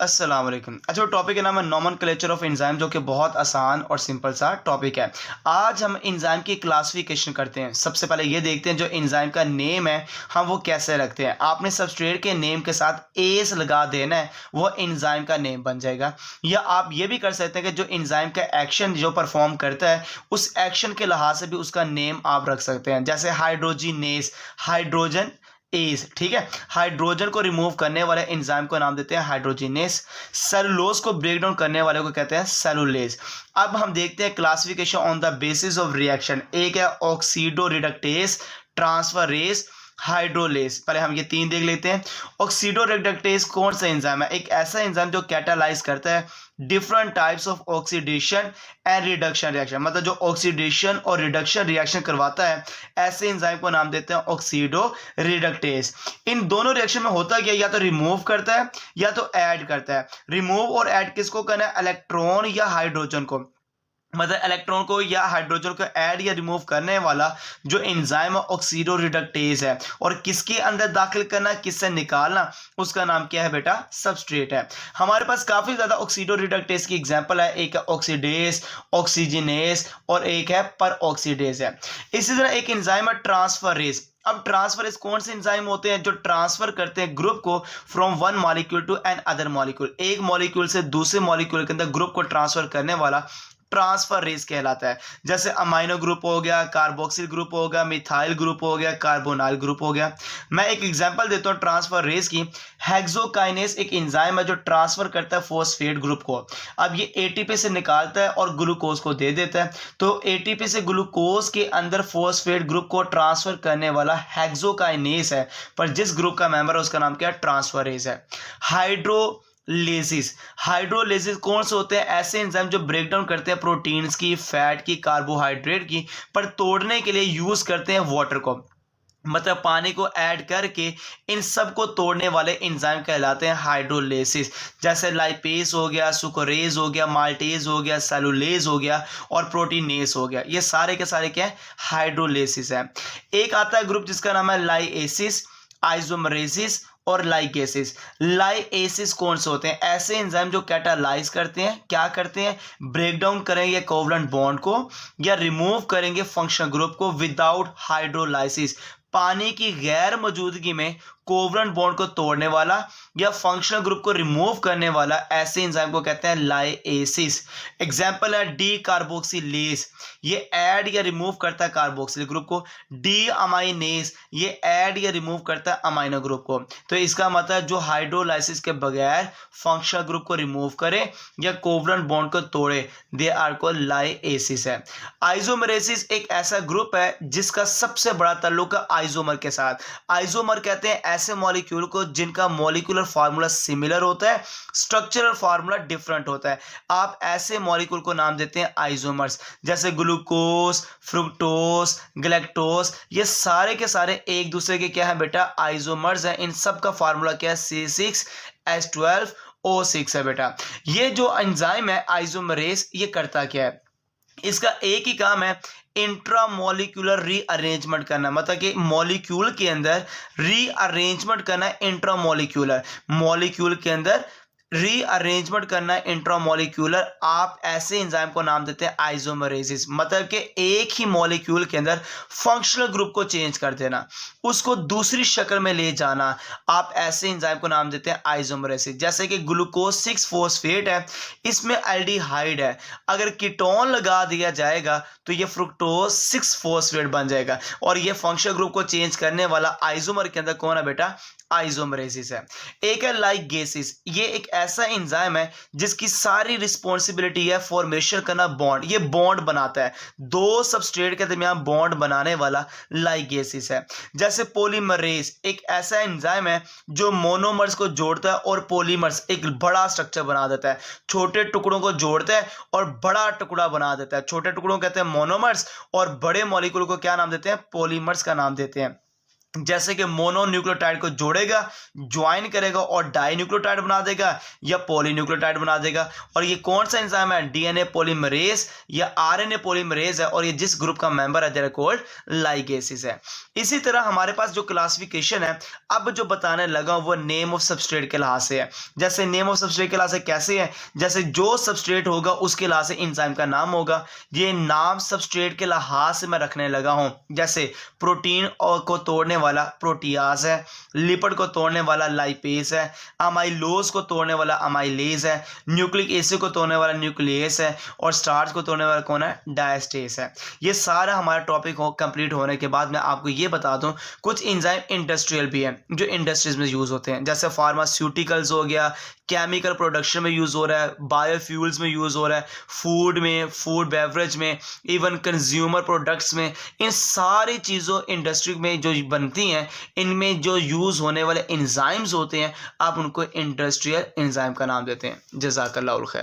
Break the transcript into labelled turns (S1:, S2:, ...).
S1: अस्सलाम वालेकुम। अच्छा, टॉपिक का नाम है नोमेनक्लेचर ऑफ एंजाइम, जो कि बहुत आसान और सिंपल सा टॉपिक है। आज हम एंजाइम की क्लासिफिकेशन करते हैं। सबसे पहले ये देखते हैं जो एंजाइम का नेम है हम वो कैसे रखते हैं। आपने सबस्ट्रेट के नेम के साथ एस लगा देना है, वो एंजाइम का नेम बन जाएगा। या आप ये भी कर सकते हैं कि जो एंजाइम का एक्शन जो परफॉर्म करता है उस एक्शन के लिहाज से भी उसका नेम आप रख सकते हैं। जैसे हाइड्रोजिनेस, हाइड्रोजन एज, ठीक है। हाइड्रोजन को रिमूव करने वाले एंजाइम को नाम देते हैं हाइड्रोजिनेस। सेलुलोज को ब्रेक डाउन करने वाले को कहते हैं सेलुलेज। अब हम देखते हैं classification on the basis of reaction. एक है ऑक्सीडो रिडक्टेस, ट्रांसफरेज, हाइड्रोलेज। पहले हम ये तीन देख लेते हैं। ऑक्सीडो रिडक्टेस कौन सा एंजाइम है? एक ऐसा एंजाइम जो कैटालाइज करता है different types of oxidation and reduction reaction, मतलब जो ऑक्सीडेशन और रिडक्शन रिएक्शन करवाता है, ऐसे एंजाइम को नाम देते हैं ऑक्सीडो रिडक्टेस। इन दोनों रिएक्शन में होता क्या, या तो रिमूव करता है या तो ऐड करता है। रिमूव और ऐड किसको करना है? इलेक्ट्रॉन या हाइड्रोजन को, मतलब इलेक्ट्रॉन को या हाइड्रोजन को ऐड या रिमूव करने वाला जो एंजाइम ऑक्सीडो रिडक्टेज है। और किसके अंदर दाखिल करना, किससे निकालना, उसका नाम क्या है बेटा? सबस्ट्रेट है। हमारे पास काफी ज्यादा ऑक्सीडो रिडक्टेज की एग्जांपल है। एक है ऑक्सीडेस, ऑक्सीजिनेस और एक है पर ऑक्सीडेस है। इसी तरह एक एंजाइम है ट्रांसफरेज। अब ट्रांसफरेज कौन से एंजाइम होते हैं? जो ट्रांसफर करते हैं ग्रुप को from one molecule to another molecule. एक मॉलिक्यूल से दूसरे मॉलिक्यूल के अंदर ग्रुप को ट्रांसफर करने वाला ट्रांसफरेज कहलाता है। जैसे अमाइनो ग्रुप हो गया, कार्बोक्सिल ग्रुप हो गया, मिथाइल ग्रुप हो गया, कार्बोनाइल ग्रुप हो गया। मैं एक एग्जांपल देता हूं ट्रांसफरेज की। हेक्सोकाइनेस एक एंजाइम है जो ट्रांसफर करता है फॉस्फेट ग्रुप को। अब ये एटीपी से निकालता है और ग्लूकोज को दे देता है। तो एटीपी से ग्लूकोज के अंदर फॉस्फेट ग्रुप को ट्रांसफर करने वाला हेक्सोकाइनेस है, पर जिस ग्रुप का मेंबर है उसका नाम क्या है? ट्रांसफरेज है। हाइड्रोलेसिस, हाइड्रोलेसिस कौन से होते हैं? ऐसे एंजाइम जो ब्रेक डाउन करते हैं प्रोटीन्स की, फैट की, कार्बोहाइड्रेट की, पर तोड़ने के लिए यूज करते हैं वाटर को, मतलब पानी को ऐड करके इन सब को तोड़ने वाले एंजाइम कहलाते हैं हाइड्रोलेसिस। जैसे लाइपेज हो गया, सुक्रोज हो गया, माल्टेज हो गया, सेलुलेज हो गया और प्रोटीनेस हो गया। ये सारे के सारे क्या है? हाइड्रोलेसिस है। एक आता है ग्रुप जिसका नाम है लाइएसिस, आइसोमरेसिस और लाइगेसिस। लाइएसिस कौन से होते हैं? ऐसे एंजाइम जो कैटालाइज करते हैं, क्या करते हैं? ब्रेक डाउन करेंगे कोवलेंट बॉन्ड को या रिमूव करेंगे फंक्शनल ग्रुप को विदाउट हाइड्रोलाइसिस। पानी की गैर मौजूदगी में कोवलेंट बॉन्ड को तोड़ने वाला या फंक्शनल ग्रुप को रिमूव करने वाला, ऐसे एंजाइम को कहते हैं लाइएसिस। एग्जांपल है डी कार्बोक्सिलेज, ये ऐड या रिमूव करता है कार्बोक्सिल ग्रुप को। डी अमाइनेस, ये ऐड या रिमूव करता है अमाइनो ग्रुप को। तो इसका मतलब जो हाइड्रोलाइसिस के बगैर फंक्शनल ग्रुप को रिमूव करे या कोवलेंट बॉन्ड को तोड़े, दे आर कॉल्ड लाइएसिस है। आइसोमरेसिस एक ऐसा ग्रुप है जिसका सबसे बड़ा ताल्लुक है आइसोमर के साथ। आइसोमर कहते हैं ऐसे मॉलिक्यूल को जिनका मॉलिक्यूलर फार्मूला सिमिलर होता है, स्ट्रक्चरल फार्मूला डिफरेंट होता है। आप ऐसे मॉलिक्यूल को नाम देते हैं आइसोमर्स। जैसे ग्लूकोज, फ्रुक्टोज, गैलेक्टोज, ये सारे के सारे एक दूसरे के क्या है बेटा? आइसोमर्स हैं। इन सब का फार्मूला क्या है? C6H12O6 है बेटा। ये जो एंजाइम है आइसोमरेज, ये करता क्या है? इसका एक ही काम है, इंट्रामोलिकुलर रीअरेंजमेंट करना, मतलब कि मॉलिक्यूल के अंदर रीअरेंजमेंट करना है। इंट्रामोलिकुलर मॉलिक्यूल के अंदर रीअरेंजमेंट करना है, इंट्रामोलिकुलर। आप ऐसे एंजाइम को नाम देते हैं आइसोमरेसिस, मतलब कि एक ही मॉलिक्यूल के अंदर फंक्शनल ग्रुप को चेंज कर देना, उसको दूसरी शक्ल में ले जाना। आप ऐसे एंजाइम को नाम देते हैं आइसोमरेसिस। जैसे कि ग्लूकोज 6 फॉस्फेट है, इसमें एल्डिहाइड है, अगर कीटोन लगा दिया जाएगा तो ये फ्रुक्टोज 6 फॉस्फेट बन जाएगा। और ये फंक्शनल ग्रुप को चेंज करने वाला आइसोमर के अंदर कौन है बेटा? आइसोमरेसिस है। एक है लाइगेसिस, ये एक ऐसा एंजाइम है जिसकी सारी रिस्पॉन्सिबिलिटी है फॉर्मेशन करना बॉन्ड। ये बॉन्ड बनाता है, दो सबस्ट्रेट के दरमियान बॉन्ड बनाने वाला लाइगेसिस है। जैसे पॉलीमरेज एक ऐसा एंजाइम है जो मोनोमर्स को जोड़ता है और पॉलीमर्स एक बड़ा स्ट्रक्चर बना देता है। छोटे टुकड़ों को जोड़ता है और बड़ा टुकड़ा बना देता है। छोटे टुकड़ों को कहते हैं मोनोमर्स और बड़े मॉलिक्यूल को क्या नाम देते हैं? पॉलीमर्स का नाम देते हैं। जैसे कि मोनोन्यूक्लियोटाइड को जोड़ेगा, ज्वाइन करेगा और डाइन्यूक्लियोटाइड बना देगा या पॉलीन्यूक्लियोटाइड बना देगा। और ये कौन सा एंजाइम है? डीएनए पॉलीमरेज या आरएनए पॉलीमरेज है, और ये जिस ग्रुप का मेंबर है दे आर कॉल्ड लाइगेसेस है। इसी तरह हमारे पास जो क्लासिफिकेशन है अब जो बताने लगा वो नेम ऑफ सबस्ट्रेट के लिहाज से है। जैसे नेम ऑफ सबस्ट्रेट के लिहाज से कैसे है? जैसे जो सबस्ट्रेट होगा उसके लिहाज से एंजाइम का नाम होगा। ये नाम सबस्ट्रेट के लिहाज से मैं रखने लगा हूं। जैसे प्रोटीन को तोड़ने वाला प्रोटीआज है, लिपिड को तोड़ने वाला लाइपेज है, अमाइलोज को तोड़ने वाला अमाइलेज है, न्यूक्लिक एसिड को तोड़ने वाला न्यूक्लियस है, और स्टार्च को तोड़ने वाला कौन है? डायस्टेस है। ये सारा हमारा टॉपिक कंप्लीट होने के बाद मैं आपको ये बता दूं कुछ एंजाइम इंडस्ट्रियल भी हैं जो इंडस्ट्रीज में यूज होते हैं। जैसे फार्मास्यूटिकल्स हो गया, केमिकल प्रोडक्शन में यूज हो रहा है, बायोफ्यूल्स में यूज हो रहा है, फूड में, फूड बेवरेज में, इवन कंज्यूमर प्रोडक्ट्स में। इन सारी चीज़ों इंडस्ट्री में जो बनती हैं इनमें जो यूज़ होने वाले एंजाइम्स होते हैं आप उनको इंडस्ट्रियल एंजाइम का नाम देते हैं। जज़ाकल्लाहुल खैर।